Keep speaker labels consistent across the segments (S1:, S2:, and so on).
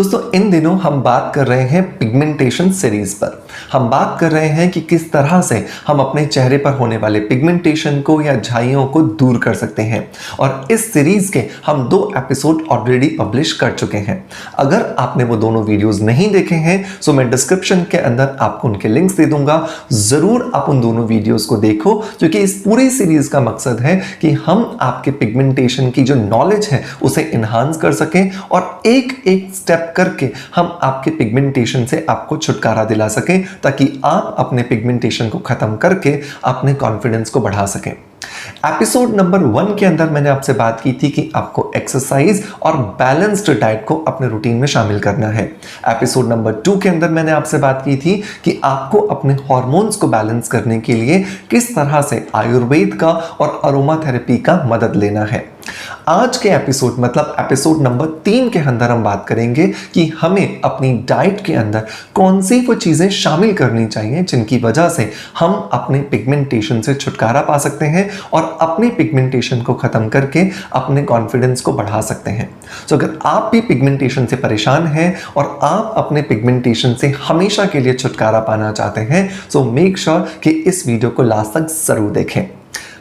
S1: दोस्तों इन दिनों हम बात कर रहे हैं पिगमेंटेशन सीरीज पर। हम बात कर रहे हैं कि किस तरह से हम अपने चेहरे पर होने वाले पिगमेंटेशन को या झाइयों को दूर कर सकते हैं। और इस सीरीज के हम 2 एपिसोड ऑलरेडी पब्लिश कर चुके हैं। अगर आपने वो दोनों वीडियोस नहीं देखे हैं तो मैं डिस्क्रिप्शन के अंदर आपको उनके लिंक्स दे दूंगा। जरूर आप उन दोनों वीडियोस को देखो, क्योंकि इस पूरी सीरीज का मकसद है कि हम आपके पिगमेंटेशन की जो नॉलेज है उसे इन्हांस कर सकें और एक एक स्टेप करके हम आपके पिगमेंटेशन से आपको छुटकारा दिला सकें, ताकि आप अपने पिगमेंटेशन को खत्म करके अपने कॉन्फिडेंस को बढ़ा सकें। एपिसोड नंबर 1 के अंदर मैंने आपसे बात की थी कि आपको एक्सरसाइज और बैलेंस्ड डाइट को अपने रूटीन में शामिल करना है। एपिसोड नंबर 2 के अंदर मैंने आपसे बात की थी कि आपको अपने हार्मोन्स को बैलेंस करने के लिए किस तरह से आयुर्वेद का और अरोमा थेरेपी का मदद लेना है। आज के एपिसोड मतलब एपिसोड नंबर 3 के अंदर हम बात करेंगे कि हमें अपनी डाइट के अंदर कौन सी वो चीजें शामिल करनी चाहिए जिनकी वजह से हम अपने पिगमेंटेशन से छुटकारा पा सकते हैं और अपने पिगमेंटेशन को खत्म करके अपने कॉन्फिडेंस को बढ़ा सकते हैं। तो अगर आप भी पिगमेंटेशन से परेशान हैं और आप अपने पिगमेंटेशन से हमेशा के लिए छुटकारा पाना चाहते हैं तो मेक श्योर कि इस वीडियो को लास्ट तक जरूर देखें।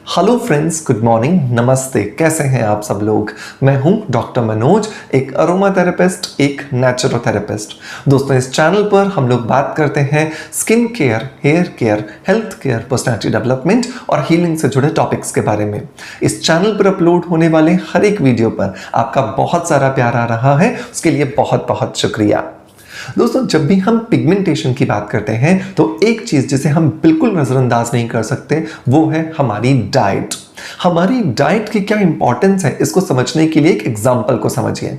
S1: हेलो फ्रेंड्स, गुड मॉर्निंग, नमस्ते। कैसे हैं आप सब लोग? मैं हूं डॉक्टर मनोज, एक अरोमा थेरेपिस्ट, एक नेचुरोथेरेपिस्ट। दोस्तों इस चैनल पर हम लोग बात करते हैं skin care, hair care, health care, personality development और हीलिंग से जुड़े टॉपिक्स के बारे में। इस चैनल पर अपलोड होने वाले हर एक वीडियो पर आपका बहुत सारा प्यार आ रहा है, उसके लिए बहुत बहुत शुक्रिया। दोस्तों जब भी हम पिगमेंटेशन की बात करते हैं तो एक चीज जिसे हम बिल्कुल नजरअंदाज नहीं कर सकते वो है हमारी डाइट। हमारी डाइट की क्या इंपॉर्टेंस है, इसको समझने के लिए एक एग्जांपल को समझिए।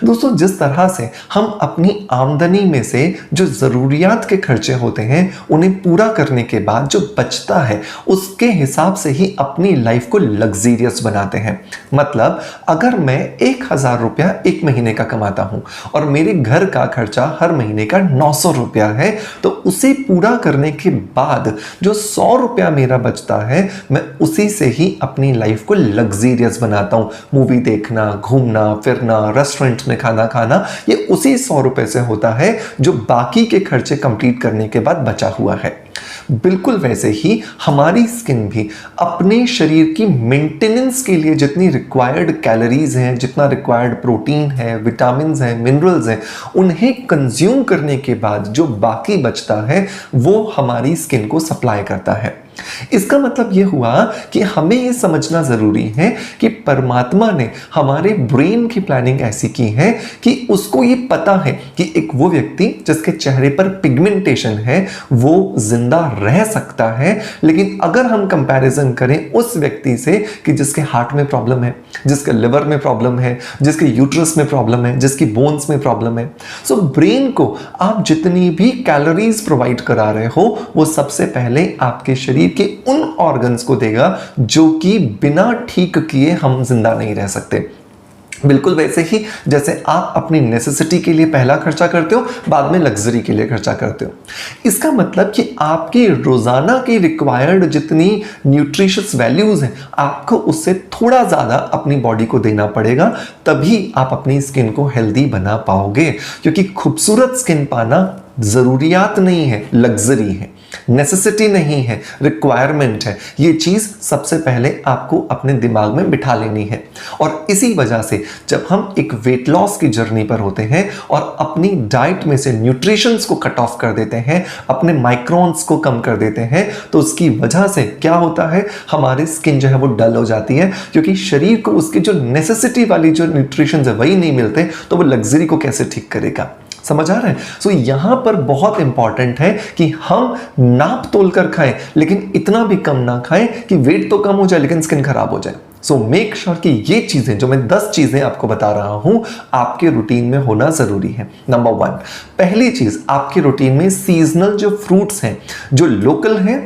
S1: दोस्तों जिस तरह से हम अपनी आमदनी में से जो जरूरियात के खर्चे होते हैं उन्हें पूरा करने के बाद जो बचता है उसके हिसाब से ही अपनी लाइफ को लग्जरियस बनाते हैं। मतलब अगर मैं 1000 रुपया एक महीने का कमाता हूं और मेरे घर का खर्चा हर महीने का 900 रुपया है, तो उसे पूरा करने के बाद जो 100 रुपया मेरा बचता है मैं उसी से ही अपनी लाइफ को लग्जरियस बनाता हूं। मूवी देखना, घूमना फिरना, रेस्टोरेंट में खाना खाना, ये उसी 100 रुपए से होता है जो बाकी के खर्चे कंप्लीट करने के बाद बचा हुआ है। बिल्कुल वैसे ही हमारी स्किन भी अपने शरीर की मेंटेनेंस के लिए जितनी रिक्वायर्ड कैलोरीज हैं, जितना रिक्वायर्ड प्रोटीन है, विटामिन है, मिनरल्स हैं, उन्हें कंज्यूम करने के बाद जो बाकी बचता है वो हमारी स्किन को सप्लाई करता है। इसका मतलब यह हुआ कि हमें यह समझना जरूरी है कि परमात्मा ने हमारे ब्रेन की प्लानिंग ऐसी की है कि उसको यह पता है कि एक वो व्यक्ति जिसके चेहरे पर पिगमेंटेशन है वो जिंदा रह सकता है, लेकिन अगर हम कंपैरिजन करें उस व्यक्ति से कि जिसके हार्ट में प्रॉब्लम है, जिसके लिवर में प्रॉब्लम है, जिसके यूट्रस में प्रॉब्लम है, जिसकी बोन्स में प्रॉब्लम है, सो ब्रेन को आप जितनी भी कैलोरीज प्रोवाइड करा रहे हो वो सबसे पहले आपके शरीर के उन ऑर्गन्स को देगा जो कि बिना ठीक किए हम जिंदा नहीं रह सकते। बिल्कुल वैसे ही जैसे आप अपनी नेसेसिटी के लिए पहला खर्चा करते हो, बाद में लग्जरी के लिए खर्चा करते हो। इसका मतलब कि आपकी रोजाना की रिक्वायर्ड जितनी न्यूट्रिशियस वैल्यूज हैं आपको उससे थोड़ा ज्यादा अपनी बॉडी को देना पड़ेगा, तभी आप अपनी स्किन को हेल्दी बना पाओगे। क्योंकि खूबसूरत स्किन पाना जरूरियात नहीं है, लग्जरी है, नेसेसिटी नहीं है, रिक्वायरमेंट है। ये चीज सबसे पहले आपको अपने दिमाग में बिठा लेनी है। और इसी वजह से जब हम एक वेट लॉस की जर्नी पर होते हैं और अपनी डाइट में से न्यूट्रिशंस को कट ऑफ कर देते हैं, अपने माइक्रोन्स को कम कर देते हैं, तो उसकी वजह से क्या होता है, हमारी स्किन जो है वो डल हो जाती है। क्योंकि शरीर को उसकी जो नेसेसिटी वाली जो न्यूट्रिशंस है वही नहीं मिलते, तो वो लग्जरी को कैसे ठीक करेगा? समझ आ रहा है? सो यहां पर बहुत इंपॉर्टेंट है कि हम नाप तोल कर खाएं, लेकिन इतना भी कम ना खाएं कि वेट तो कम हो जाए लेकिन स्किन खराब हो जाए। सो मेक श्योर कि ये चीजें जो मैं 10 चीजें आपको बता रहा हूं आपके रूटीन में होना जरूरी है। नंबर 1, पहली चीज आपके रूटीन में सीजनल जो फ्रूट्स हैं, जो लोकल हैं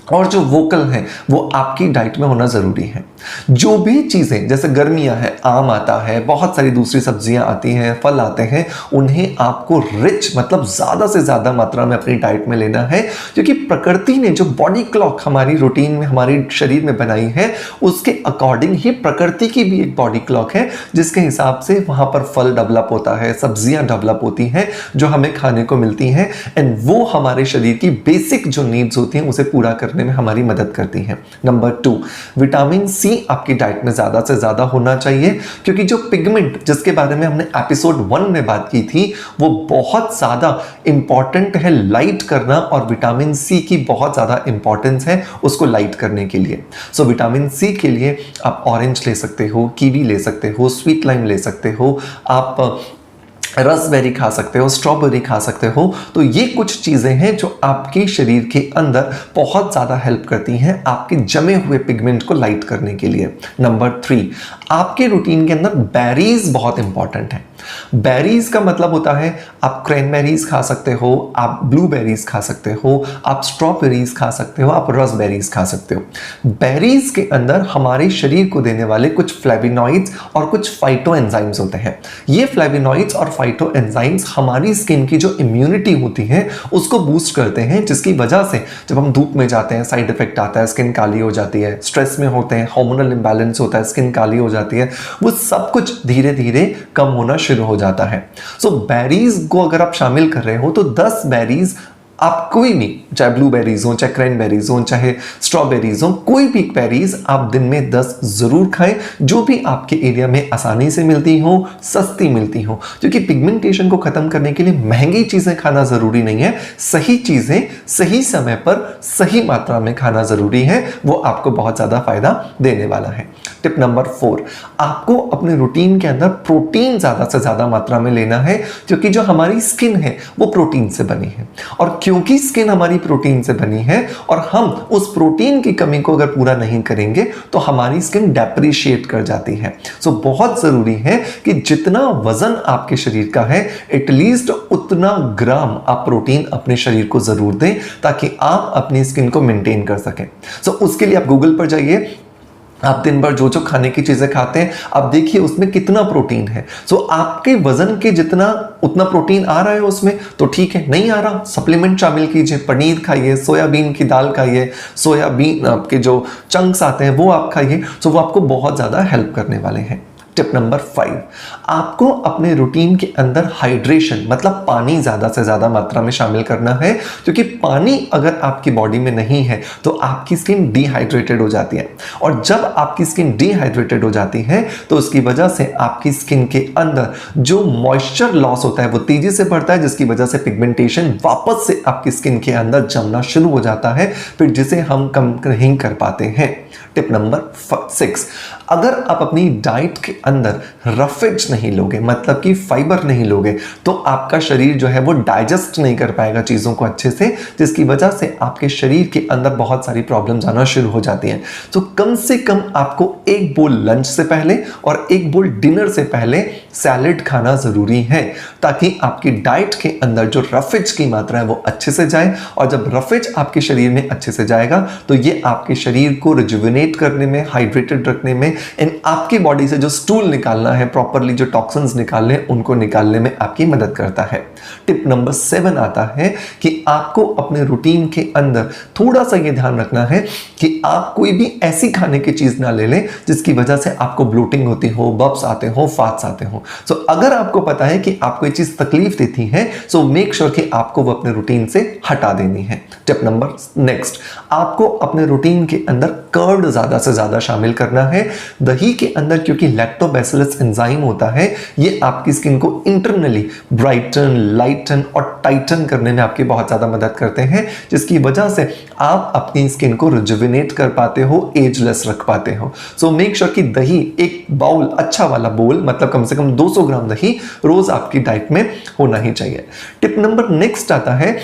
S1: और जो वोकल हैं वो आपकी डाइट में होना ज़रूरी है। जो भी चीज़ें, जैसे गर्मियां हैं, आम आता है, बहुत सारी दूसरी सब्जियां आती हैं, फल आते हैं, उन्हें आपको रिच मतलब ज़्यादा से ज़्यादा मात्रा में अपनी डाइट में लेना है, क्योंकि प्रकृति ने जो बॉडी क्लॉक हमारी रूटीन में हमारी शरीर में बनाई है, उसके अकॉर्डिंग ही प्रकृति की भी एक बॉडी क्लॉक है, जिसके हिसाब से वहाँ पर फल डेवलप होता है, सब्जियाँ डेवलप होती हैं जो हमें खाने को मिलती हैं, एंड वो हमारे शरीर की बेसिक जो नीड्स होती हैं उसे पूरा करने में हमारी मदद करती हैं। नंबर 2, विटामिन सी आपकी डाइट में ज़्यादा से ज़्यादा होना चाहिए, क्योंकि जो पिगमेंट जिसके बारे में हमने एपिसोड 1 में बात की थी वो बहुत ज़्यादा इंपॉर्टेंट है लाइट करना, और विटामिन सी की बहुत ज़्यादा इंपॉर्टेंस है उसको लाइट करने के लिए। सो विटामिन सी के लिए आप ऑरेंज ले सकते हो, कीवी ले सकते हो, स्वीट लाइम ले सकते हो, आप रसबेरी खा सकते हो, स्ट्रॉबेरी खा सकते हो। तो ये कुछ चीज़ें हैं जो आपके शरीर के अंदर बहुत ज़्यादा हेल्प करती हैं आपके जमे हुए पिगमेंट को लाइट करने के लिए। नंबर 3, आपके रूटीन के अंदर बेरीज बहुत इंपॉर्टेंट है। बेरीज का मतलब होता है आप क्रैनबेरीज खा सकते हो, आप ब्लूबेरीज खा सकते हो, आप स्ट्रॉबेरीज खा सकते हो, आप रसबेरीज खा सकते हो। बेरीज के अंदर हमारे शरीर को देने वाले कुछ फ्लेविनॉइड्स और कुछ फाइटो एंजाइम्स होते हैं। ये फ्लेविनॉइड्स और फाइटो एंजाइम्स हमारी स्किन की जो इम्यूनिटी होती है उसको बूस्ट करते हैं, जिसकी वजह से जब हम धूप में जाते हैं साइड इफेक्ट आता है, स्किन काली हो जाती है, स्ट्रेस में होते हैं, हार्मोनल इंबैलेंस होता है, स्किन काली हो जाती है, वो सब कुछ धीरे धीरे कम होना शुरू हो जाता है। सो बेरीज को अगर आप शामिल कर रहे हो तो 10 बेरीज आप कोई भी, चाहे ब्लूबेरीज हो, चाहे क्रैनबेरीज हो, चाहे स्ट्रॉबेरीज हो, कोई भी बेरीज आप दिन में 10 जरूर खाएं, जो भी आपके एरिया में आसानी से मिलती हो, सस्ती मिलती हो, क्योंकि पिगमेंटेशन को खत्म करने के लिए महंगी चीजें खाना जरूरी नहीं है, सही चीजें सही समय पर सही मात्रा में खाना जरूरी है, वो आपको बहुत ज्यादा फायदा देने वाला है। टिप नंबर 4, आपको अपने रूटीन के अंदर प्रोटीन ज्यादा से ज्यादा मात्रा में लेना है, क्योंकि जो हमारी स्किन है वो प्रोटीन से बनी है, और क्योंकि स्किन हमारी प्रोटीन से बनी है और हम उस प्रोटीन की कमी को अगर पूरा नहीं करेंगे तो हमारी स्किन डेप्रिशिएट कर जाती है। सो बहुत जरूरी है कि जितना वजन आपके शरीर का है एटलीस्ट उतना ग्राम आप प्रोटीन अपने शरीर को जरूर दें, ताकि आप अपनी स्किन को मेंटेन कर सकें। सो उसके लिए आप गूगल पर जाइए, आप दिन भर जो जो खाने की चीजें खाते हैं आप देखिए उसमें कितना प्रोटीन है। सो आपके वजन के जितना उतना प्रोटीन आ रहा है उसमें तो ठीक है, नहीं आ रहा सप्लीमेंट शामिल कीजिए, पनीर खाइए, सोयाबीन की दाल खाइए, सोयाबीन आपके जो चंक्स आते हैं वो आप खाइए, सो वो आपको बहुत ज्यादा हेल्प करने वाले हैं। टिप नंबर 5, आपको अपने रूटीन के अंदर हाइड्रेशन मतलब पानी ज़्यादा से ज़्यादा मात्रा में शामिल करना है, क्योंकि पानी अगर आपकी बॉडी में नहीं है तो आपकी स्किन डिहाइड्रेटेड हो जाती है, और जब आपकी स्किन डिहाइड्रेटेड हो जाती है तो उसकी वजह से आपकी स्किन के अंदर जो मॉइस्चर लॉस होता है वो तेजी से बढ़ता है, जिसकी वजह से पिगमेंटेशन वापस से आपकी स्किन के अंदर जमना शुरू हो जाता है, फिर जिसे हम कम नहीं कर पाते हैं। टिप नंबर 6, अगर आप अपनी डाइट के अंदर रफेज नहीं लोगे मतलब कि फाइबर नहीं लोगे तो आपका शरीर जो है वो डाइजेस्ट नहीं कर पाएगा चीज़ों को अच्छे से, जिसकी वजह से आपके शरीर के अंदर बहुत सारी प्रॉब्लम्स आना शुरू हो जाती हैं। तो कम से कम आपको एक बोल लंच से पहले और एक बोल डिनर से पहले सैलेड खाना ज़रूरी है, ताकि आपकी डाइट के अंदर जो रफेज की मात्रा है वो अच्छे से जाए, और जब रफेज आपके शरीर में अच्छे से जाएगा तो ये आपके शरीर को रिजुविनेट करने में, हाइड्रेटेड रखने में, इन आपकी बॉडी से जो स्टूल निकालना है प्रॉपरली, जो टॉक्सिन्स निकालने उनको निकालने में आपकी मदद करता है। टिप नंबर 7 आता है कि आपको अपने रूटीन के अंदर थोड़ा सा ये ध्यान रखना है कि आप कोई भी ऐसी खाने की चीज ना ले लें जिसकी वजह से आपको ब्लोटिंग होती हो, बब्स आते हो, फाट्स आते हो। सो अगर आपको पता है कि आपको ये चीज तकलीफ देती है सो मेक श्योर कि आपको वो अपने रूटीन से हटा देनी है। टिप नंबर नेक्स्ट, आपको अपने रूटीन के अंदर कर्ड ज्यादा से ज्यादा शामिल करना है। दही के अंदर क्योंकि लैक्टोबैसिलस एंजाइम होता है, ये आपकी स्किन को इंटरनली ब्राइटन, लाइटन और टाइटन करने में आपकी बहुत ज्यादा मदद करते हैं, जिसकी वजह से आप अपनी स्किन को रिजुविनेट कर पाते हो, एजलेस रख पाते हो। सो मेक श्योर कि दही एक बाउल, अच्छा वाला बाउल मतलब कम से कम 200 ग्राम दही रोज आपकी डाइट में होना ही चाहिए। टिप नंबर नेक्स्ट आता है,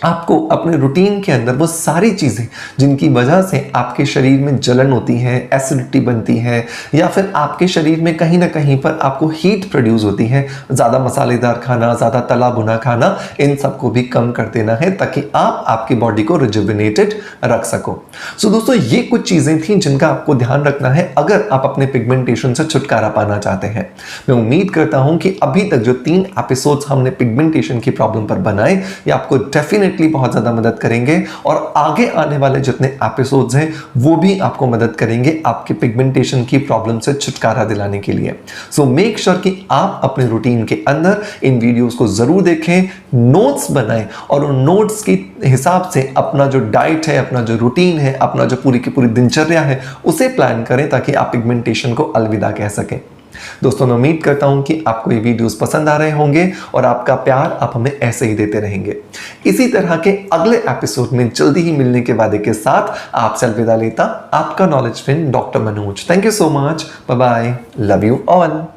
S1: आपको अपने रूटीन के अंदर वो सारी चीज़ें जिनकी वजह से आपके शरीर में जलन होती है, एसिडिटी बनती है, या फिर आपके शरीर में कहीं ना कहीं पर आपको हीट प्रोड्यूस होती है, ज़्यादा मसालेदार खाना, ज़्यादा तला भुना खाना, इन सबको भी कम कर देना है ताकि आप आपकी बॉडी को रिजुविनेटेड रख सको। सो दोस्तों, ये कुछ चीज़ें थी जिनका आपको ध्यान रखना है अगर आप अपने पिगमेंटेशन से छुटकारा पाना चाहते हैं। मैं उम्मीद करता हूं कि अभी तक जो 3 एपिसोड्स हमने पिगमेंटेशन की प्रॉब्लम पर बनाए, ये आपको डेफिनेटली बहुत ज्यादा मदद करेंगे और आगे आने वाले जितने एपिसोड्स हैं वो भी आपको मदद करेंगे आपके पिगमेंटेशन की प्रॉब्लम से छुटकारा दिलाने के लिए। सो मेक श्योर कि आप अपने रूटीन के अंदर इन वीडियोस को जरूर देखें, नोट्स बनाएं और उन नोट्स के हिसाब से अपना जो डाइट है, अपना जो रूटीन है, अपना जो पूरी की पूरी दिनचर्या है उसे प्लान करें ताकि आप पिगमेंटेशन को अलविदा कह सकें। दोस्तों, मैं उम्मीद करता हूं कि आपको ये वीडियोस पसंद आ रहे होंगे और आपका प्यार आप हमें ऐसे ही देते रहेंगे। इसी तरह के अगले एपिसोड में जल्दी ही मिलने के वादे के साथ आपसे अलविदा लेता आपका knowledge friend doctor Manoj. Thank you so much. Bye bye. Love you all.